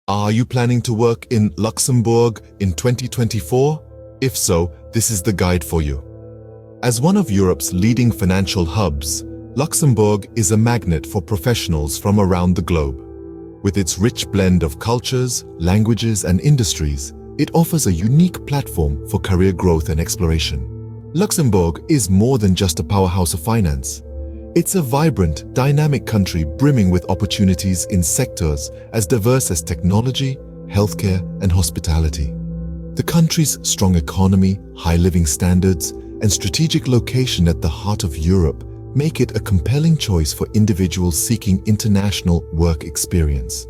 Are you planning to work in Luxembourg in 2024? If so, this is the guide for you. As one of Europe's leading financial hubs, Luxembourg is a magnet for professionals from around the globe. With its rich blend of cultures, languages, and industries, it offers a unique platform for career growth and exploration. Luxembourg is more than just a powerhouse of finance. It's a vibrant, dynamic country brimming with opportunities in sectors as diverse as technology, healthcare, and hospitality. The country's strong economy, high living standards, and strategic location at the heart of Europe make it a compelling choice for individuals seeking international work experience.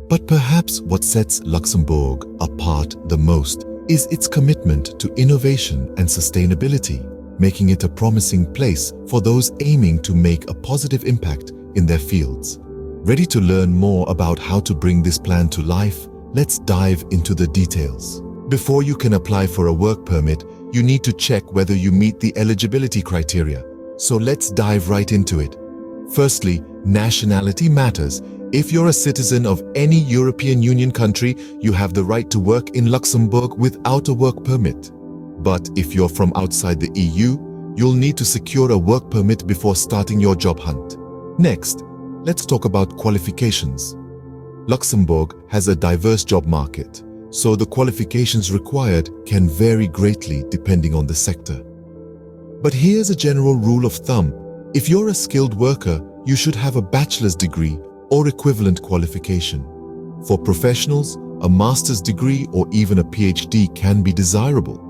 But perhaps what sets Luxembourg apart the most is its commitment to innovation and sustainability, making it a promising place for those aiming to make a positive impact in their fields. Ready to learn more about how to bring this plan to life? Let's dive into the details. Before you can apply for a work permit, you need to check whether you meet the eligibility criteria. So let's dive right into it. Firstly, nationality matters. If you're a citizen of any European Union country, you have the right to work in Luxembourg without a work permit. But if you're from outside the EU, you'll need to secure a work permit before starting your job hunt. Next, let's talk about qualifications. Luxembourg has a diverse job market, so the qualifications required can vary greatly depending on the sector. But here's a general rule of thumb. If you're a skilled worker, you should have a bachelor's degree or equivalent qualification. For professionals, a master's degree or even a PhD can be desirable.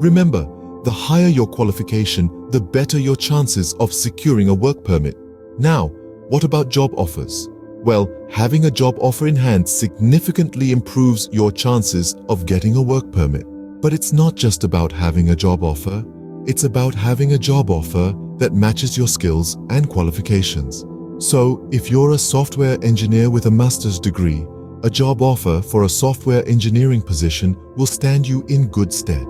Remember, the higher your qualification, the better your chances of securing a work permit. Now, what about job offers? Well, having a job offer in hand significantly improves your chances of getting a work permit. But it's not just about having a job offer. It's about having a job offer that matches your skills and qualifications. So, if you're a software engineer with a master's degree, a job offer for a software engineering position will stand you in good stead.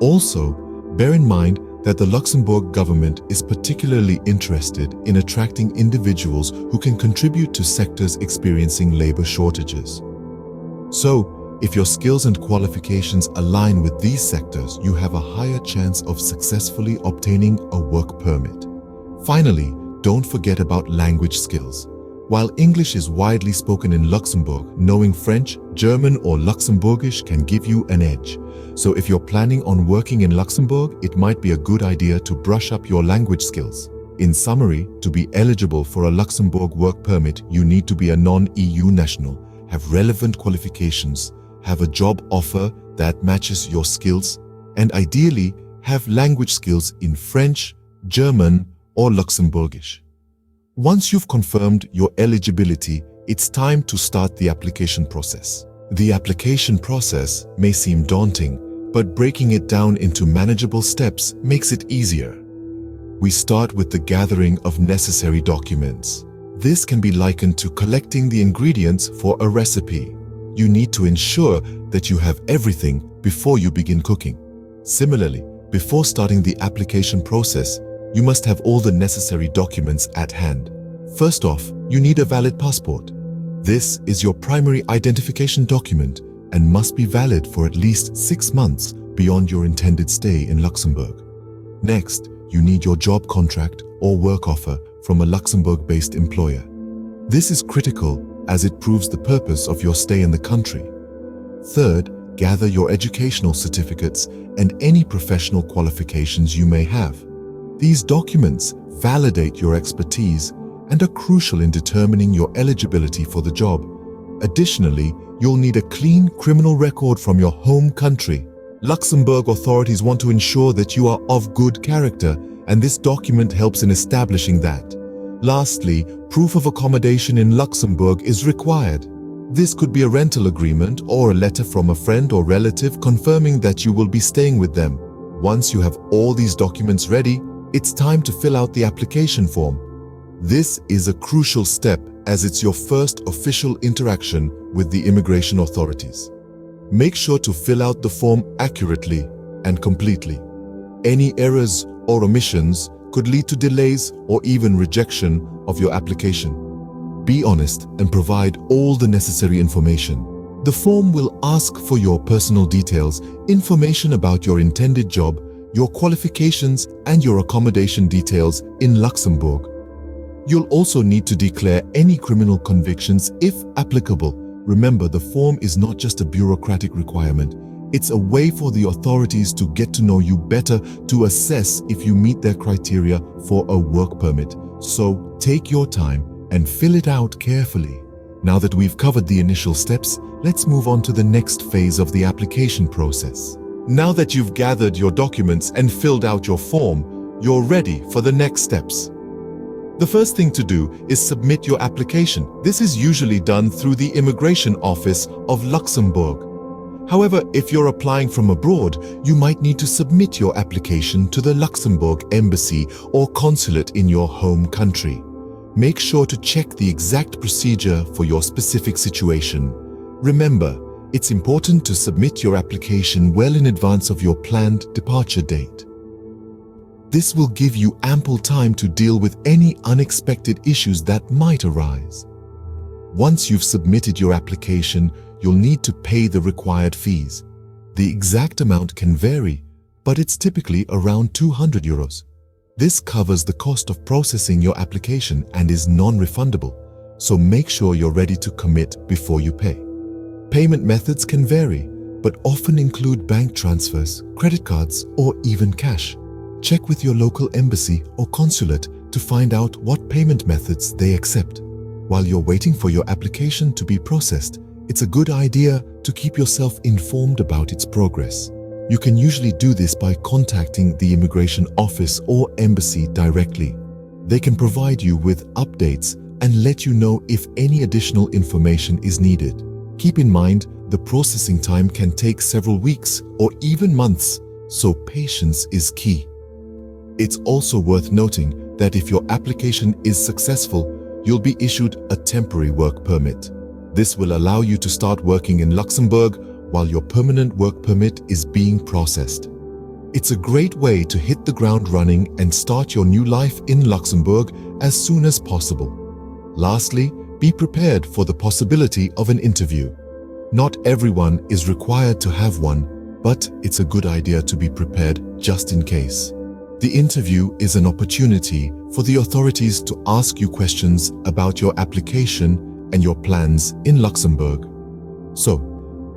Also, bear in mind that the Luxembourg government is particularly interested in attracting individuals who can contribute to sectors experiencing labor shortages. So, if your skills and qualifications align with these sectors, you have a higher chance of successfully obtaining a work permit. Finally, don't forget about language skills. While English is widely spoken in Luxembourg, knowing French, German, or Luxembourgish can give you an edge. So if you're planning on working in Luxembourg, it might be a good idea to brush up your language skills. In summary, to be eligible for a Luxembourg work permit, you need to be a non-EU national, have relevant qualifications, have a job offer that matches your skills, and ideally have language skills in French, German, or Luxembourgish. Once you've confirmed your eligibility, it's time to start the application process. The application process may seem daunting, but breaking it down into manageable steps makes it easier. We start with the gathering of necessary documents. This can be likened to collecting the ingredients for a recipe. You need to ensure that you have everything before you begin cooking. Similarly, before starting the application process, you must have all the necessary documents at hand. First off, you need a valid passport. This is your primary identification document and must be valid for at least 6 months beyond your intended stay in Luxembourg. Next, you need your job contract or work offer from a Luxembourg-based employer. This is critical as it proves the purpose of your stay in the country. Third, gather your educational certificates and any professional qualifications you may have. These documents validate your expertise and are crucial in determining your eligibility for the job. Additionally, you'll need a clean criminal record from your home country. Luxembourg authorities want to ensure that you are of good character, and this document helps in establishing that. Lastly, proof of accommodation in Luxembourg is required. This could be a rental agreement or a letter from a friend or relative confirming that you will be staying with them. Once you have all these documents ready, it's time to fill out the application form. This is a crucial step as it's your first official interaction with the immigration authorities. Make sure to fill out the form accurately and completely. Any errors or omissions could lead to delays or even rejection of your application. Be honest and provide all the necessary information. The form will ask for your personal details, information about your intended job, your qualifications, and your accommodation details in Luxembourg. You'll also need to declare any criminal convictions if applicable. Remember, the form is not just a bureaucratic requirement. It's a way for the authorities to get to know you better, to assess if you meet their criteria for a work permit. So take your time and fill it out carefully. Now that we've covered the initial steps, let's move on to the next phase of the application process. Now that you've gathered your documents and filled out your form, you're ready for the next steps. The first thing to do is submit your application. This is usually done through the Immigration Office of Luxembourg. However, if you're applying from abroad, you might need to submit your application to the Luxembourg Embassy or consulate in your home country. Make sure to check the exact procedure for your specific situation. Remember, it's important to submit your application well in advance of your planned departure date. This will give you ample time to deal with any unexpected issues that might arise. Once you've submitted your application, you'll need to pay the required fees. The exact amount can vary, but it's typically around €200. This covers the cost of processing your application and is non-refundable, so make sure you're ready to commit before you pay. Payment methods can vary, but often include bank transfers, credit cards, or even cash. Check with your local embassy or consulate to find out what payment methods they accept. While you're waiting for your application to be processed, it's a good idea to keep yourself informed about its progress. You can usually do this by contacting the immigration office or embassy directly. They can provide you with updates and let you know if any additional information is needed. Keep in mind, the processing time can take several weeks or even months, so patience is key. It's also worth noting that if your application is successful, you'll be issued a temporary work permit. This will allow you to start working in Luxembourg while your permanent work permit is being processed. It's a great way to hit the ground running and start your new life in Luxembourg as soon as possible. Lastly, be prepared for the possibility of an interview. Not everyone is required to have one, but it's a good idea to be prepared just in case. The interview is an opportunity for the authorities to ask you questions about your application and your plans in Luxembourg. So,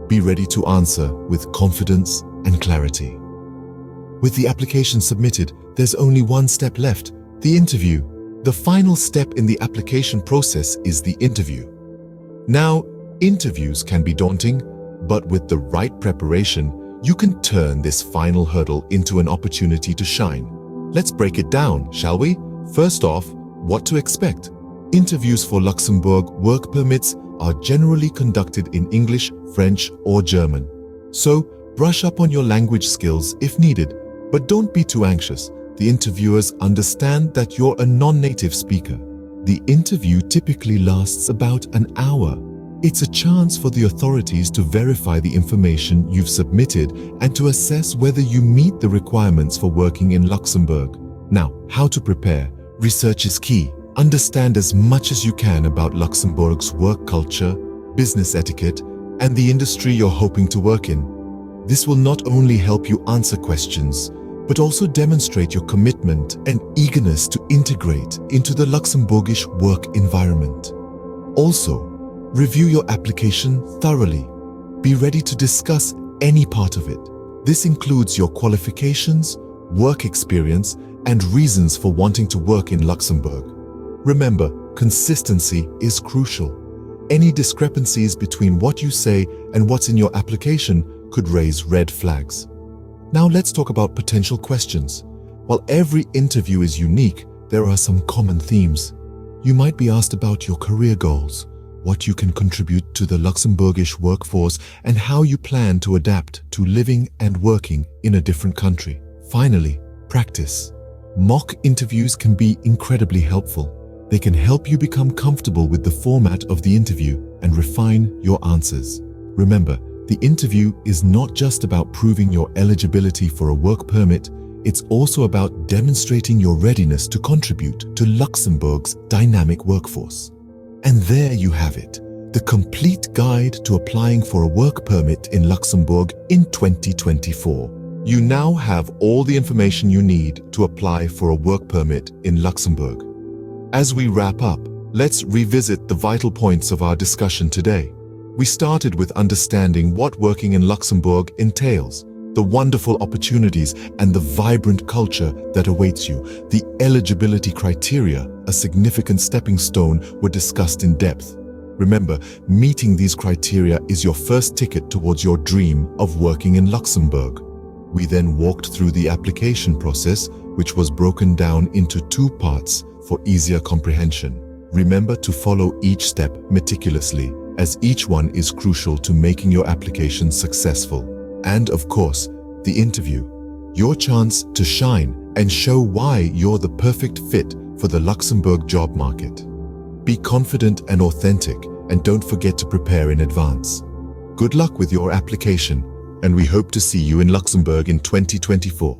be ready to answer with confidence and clarity. With the application submitted, there's only one step left, the interview. The final step in the application process is the interview. Now, interviews can be daunting, but with the right preparation, you can turn this final hurdle into an opportunity to shine. Let's break it down, shall we? First off, what to expect. Interviews for Luxembourg work permits are generally conducted in English, French, or German. So, brush up on your language skills if needed, but don't be too anxious. The interviewers understand that you're a non-native speaker. The interview typically lasts about an hour. It's a chance for the authorities to verify the information you've submitted and to assess whether you meet the requirements for working in Luxembourg. Now, how to prepare? Research is key. Understand as much as you can about Luxembourg's work culture, business etiquette, and the industry you're hoping to work in. This will not only help you answer questions, but also demonstrate your commitment and eagerness to integrate into the Luxembourgish work environment. Also, review your application thoroughly. Be ready to discuss any part of it. This includes your qualifications, work experience, and reasons for wanting to work in Luxembourg. Remember, consistency is crucial. Any discrepancies between what you say and what's in your application could raise red flags. Now let's talk about potential questions. While every interview is unique, there are some common themes. You might be asked about your career goals, what you can contribute to the Luxembourgish workforce, and how you plan to adapt to living and working in a different country. Finally, practice. Mock interviews can be incredibly helpful. They can help you become comfortable with the format of the interview and refine your answers. Remember, the interview is not just about proving your eligibility for a work permit, it's also about demonstrating your readiness to contribute to Luxembourg's dynamic workforce. And there you have it, the complete guide to applying for a work permit in Luxembourg in 2024. You now have all the information you need to apply for a work permit in Luxembourg. As we wrap up, let's revisit the vital points of our discussion today. We started with understanding what working in Luxembourg entails, the wonderful opportunities and the vibrant culture that awaits you. The eligibility criteria, a significant stepping stone, were discussed in depth. Remember, meeting these criteria is your first ticket towards your dream of working in Luxembourg. We then walked through the application process, which was broken down into 2 parts for easier comprehension. Remember to follow each step meticulously, as each one is crucial to making your application successful. And of course, the interview, your chance to shine and show why you're the perfect fit for the Luxembourg job market. Be confident and authentic, and don't forget to prepare in advance. Good luck with your application, and we hope to see you in Luxembourg in 2024.